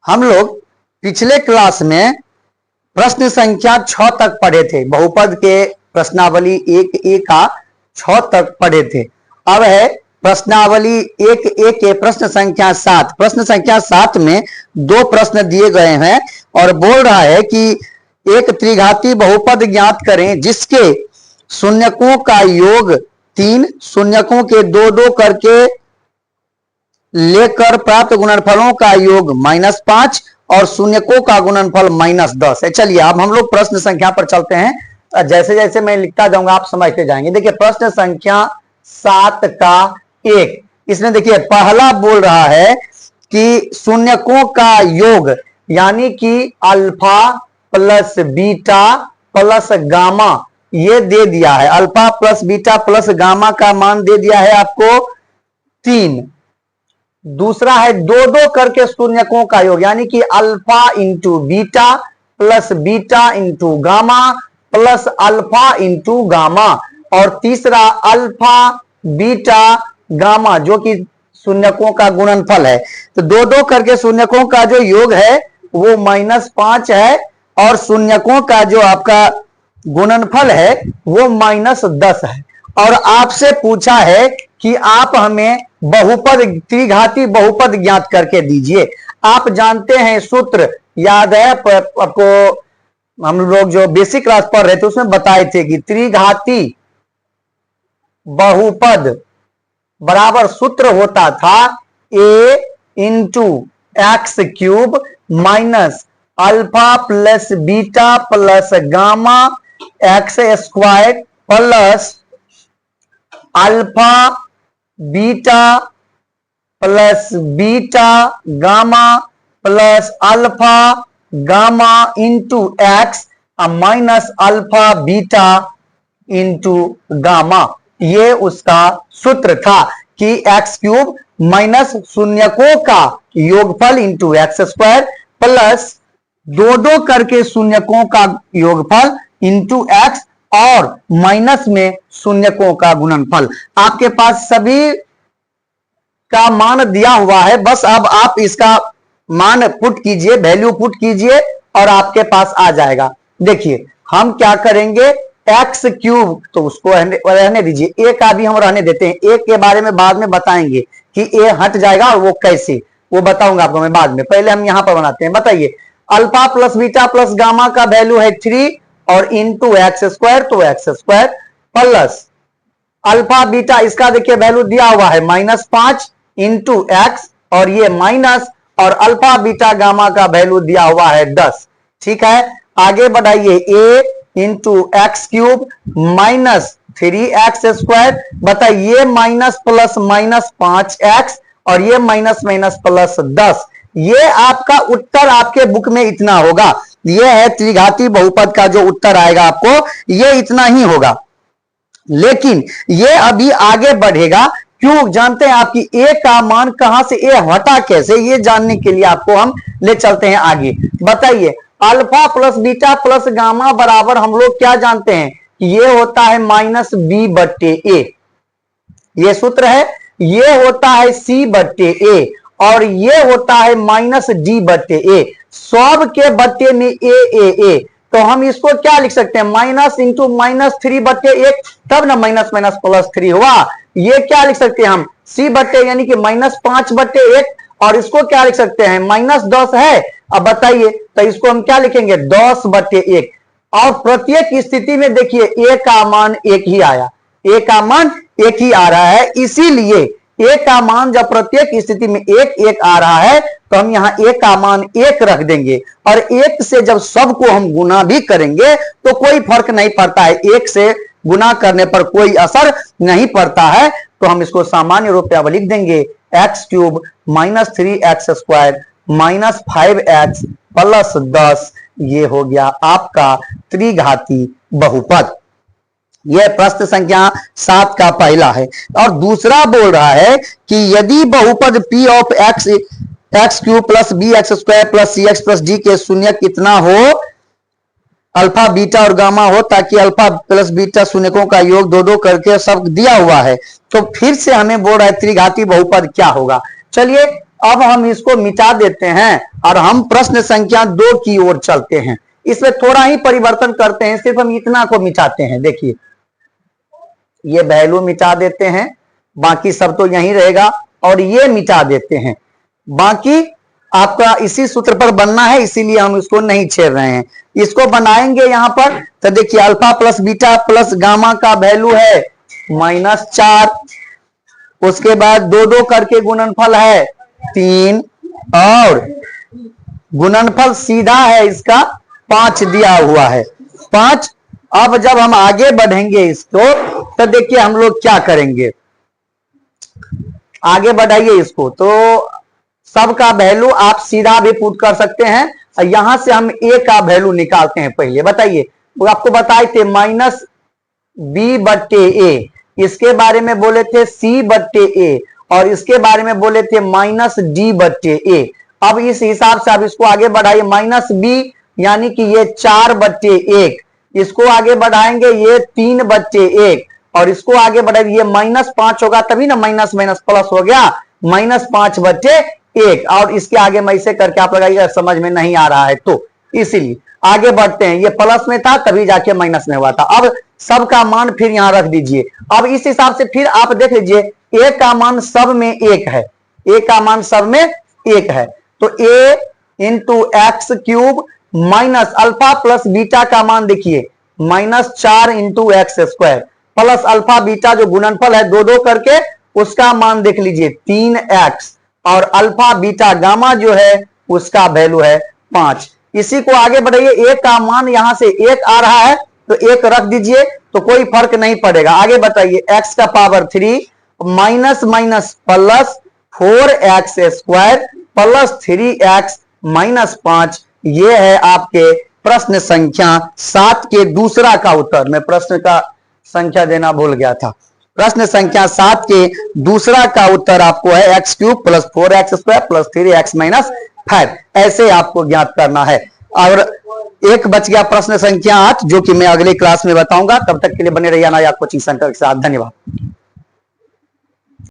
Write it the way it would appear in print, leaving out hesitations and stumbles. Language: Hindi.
हम लोग पिछले क्लास में प्रश्न संख्या 6 तक पढ़े थे। बहुपद के प्रश्नावली 1A का 6 तक पढ़े थे। अब है प्रश्नावली 1A के प्रश्न संख्या 7। प्रश्न संख्या 7 में 2 प्रश्न दिए गए हैं और बोल रहा है कि एक त्रिघाती बहुपद ज्ञात करें जिसके शून्यकों का योग 3, शून्यकों के 2-2 करके लेकर प्राप्त गुणनफलों का योग -5 और शून्यकों का गुणनफल -10 है। चलिए अब हम लोग प्रश्न संख्या पर चलते हैं। जैसे जैसे मैं लिखता जाऊंगा आप समझते जाएंगे। देखिए प्रश्न संख्या 7 का 1, इसमें देखिए पहला बोल रहा है कि शून्यकों का योग यानी कि alpha plus beta plus gamma ये दे दिया है। Alpha plus beta plus gamma का मान दे दिया है आपको 3। दूसरा है 2-2 करके शून्यकों का योग यानी कि alpha into beta plus beta into gamma plus alpha into gamma. और तीसरा अल्फा बीटा गामा जो कि शून्यकों का गुणनफल है। तो 2-2 करके शून्यकों का जो योग है वो -5 है और शून्यकों का जो आपका गुणनफल है वो -10 है। और आपसे पूछा है कि आप हमें बहुपद त्रिघाती बहुपद ज्ञात करके दीजिए। आप जानते हैं सूत्र याद है आपको, हम लोग जो बेसिक क्लास पढ़ रहे थे उसमें बताए थे कि त्रिघाती बहुपद बराबर सूत्र होता था a into x cube minus alpha plus beta plus gamma x square plus alpha beta plus beta gamma plus alpha gamma into x minus alpha beta into gamma. ये उसका सूत्र था कि एक्स क्यूब माइनस शून्यकों का योगफल इंटू एक्स स्क्वायर प्लस 2-2 करके शून्यकों का योगफल इंटू एक्स और माइनस में शून्यकों का गुणनफल। आपके पास सभी का मान दिया हुआ है, बस अब आप इसका मान पुट कीजिए, वैल्यू पुट कीजिए और आपके पास आ जाएगा। देखिए हम क्या करेंगे, एक्स क्यूब तो उसको रहने दीजिए, ए का भी हम रहने देते हैं। ए के बारे में बाद में बताएंगे कि ए हट जाएगा और वो कैसे, वो बताऊंगा आपको मैं बाद में। पहले हम यहां पर बनाते हैं। बताइए alpha plus beta plus gamma का वैल्यू है 3 और इंटू एक्स स्क्वायर, तो x square plus alpha beta इसका देखिए वैल्यू दिया हुआ है -5 इंटू एक्स और ये माइनस और अल्फा बीटा गामा का वैल्यू दिया हुआ है 10। ठीक है आगे बढ़ाइए, a into x cube minus 3x square. बताइए माइनस प्लस -5x और ये माइनस माइनस प्लस 10। ये आपका उत्तर आपके बुक में इतना होगा। ये है त्रिघाती बहुपद का जो उत्तर आएगा आपको, ये इतना ही होगा। लेकिन ये अभी आगे बढ़ेगा। क्यों जानते हैं आपकी ए का मान कहां से ए हटा कैसे, ये जानने के लिए आपको हम ले चलते हैं आगे। बताइए alpha plus beta plus gamma बराबर हम लोग क्या जानते हैं कि ये होता है -b/a, ये सूत्र है। ये होता है c/a और ये होता है -d/a। सब के बट्टे में a, तो हम इसको क्या लिख सकते हैं, माइनस इंटू -3/1, तब ना माइनस माइनस +3 हुआ। ये क्या लिख सकते हैं हम c/, यानी कि -5/1 और इसको क्या लिख सकते हैं -10 है। अब बताइए तो इसको हम क्या लिखेंगे 10/1। और प्रत्येक स्थिति में देखिए a का मान 1 ही आया, a का मान 1 ही आ रहा है। इसीलिए a का मान जब प्रत्येक स्थिति में 1 आ रहा है तो हम यहाँ a का मान 1 रख देंगे और 1 से जब सबको हम गुना भी करेंगे तो कोई फर्क नहीं पड़ता है, 1 से गुना करने पर कोई असर नहीं पड़ता है। तो हम इसको सामान्य रूप में अब लिख देंगे x cube -3x square -5x plus 10। ये हो गया आपका त्रिघाती बहुपद। यह प्रश्न संख्या 7 का पहला है। और दूसरा बोल रहा है कि यदि बहुपद p of x cube plus bx square plus cx plus d के शून्य कितना हो, अल्फा बीटा और गामा हो, ताकि अल्फा प्लस बीटा शून्यकों का योग 2-2 करके सब दिया हुआ है। तो फिर से हमें बोल रहा है त्रिघाती बहुपद क्या होगा। चलिए अब हम इसको मिटा देते हैं और हम प्रश्न संख्या 2 की ओर चलते हैं। इसमें थोड़ा ही परिवर्तन करते हैं, सिर्फ हम इतना को मिटाते हैं। देखिए ये वैल्यू मिटा देते हैं, बाकी सब तो यही रहेगा, और ये मिटा देते हैं। बाकी आपका इसी सूत्र पर बनना है, इसीलिए हम इसको नहीं छेड़ रहे हैं। इसको बनाएंगे यहां पर, तो देखिए alpha plus beta plus gamma का वैल्यू है -4, उसके बाद 2 करके गुणनफल है 3, और गुणनफल सीधा है इसका 5 दिया हुआ है 5। अब जब हम आगे बढ़ेंगे इसको, तो देखिए हम लोग क्या करेंगे, आगे बढ़ाइए इसको, तो सबका वैल्यू आप सीधा भी पुट कर सकते हैं, और यहां से हम a का वैल्यू निकालते हैं। पहले बताइए, वो आपको बताए थे -b/a, इसके बारे में बोले थे c/a, और इसके बारे में बोले थे -d/a। अब इस हिसाब से आप इसको आगे बढ़ाइए, -b यानी कि ये 4/1, इसको आगे बढ़ाएंगे ये 3/1, और इसको आगे बढ़ाएंगे ये -5 होगा, तभी ना माइनस माइनस प्लस हो गया, -5/1। और इसके आगे मैं इसे करके आप लगाइए, समझ में नहीं आ रहा है तो इसीलिए आगे बढ़ते हैं। ये प्लस में था तभी जाके माइनस में हुआ था। अब सबका मान फिर यहां रख दीजिए। अब इस हिसाब से फिर आप देख लीजिए, a का मान सब में 1 है, a का मान सब में 1 है, तो a into x cube minus alpha plus beta का मान देखिए -4 into x square, plus alpha beta जो गुणनफल है 2 करके, उसका मान देख लीजिए 3x, और अल्फा बीटा गामा जो है उसका वैल्यू है 5। इसी को आगे बढ़ाइए, a का मान यहां से 1 आ रहा है तो 1 रख दीजिए, तो कोई फर्क नहीं पड़ेगा। आगे बताइए, x का power 3 minus minus plus 4x square plus 3x minus 5, ये है आपके प्रश्न संख्या 7 के दूसरा का उत्तर। मैं प्रश्न का संख्या देना भूल गया था। प्रश्न संख्या 7 के दूसरा का उत्तर आपको है x³ plus 4x square plus 3x minus 5, ऐसे आपको ज्ञात करना है। और एक बच गया प्रश्न संख्या 8, जो कि मैं अगले क्लास में बताऊंगा। तब तक के लिए बने रहिए नया कोचिंग सेंटर के साथ। धन्यवाद।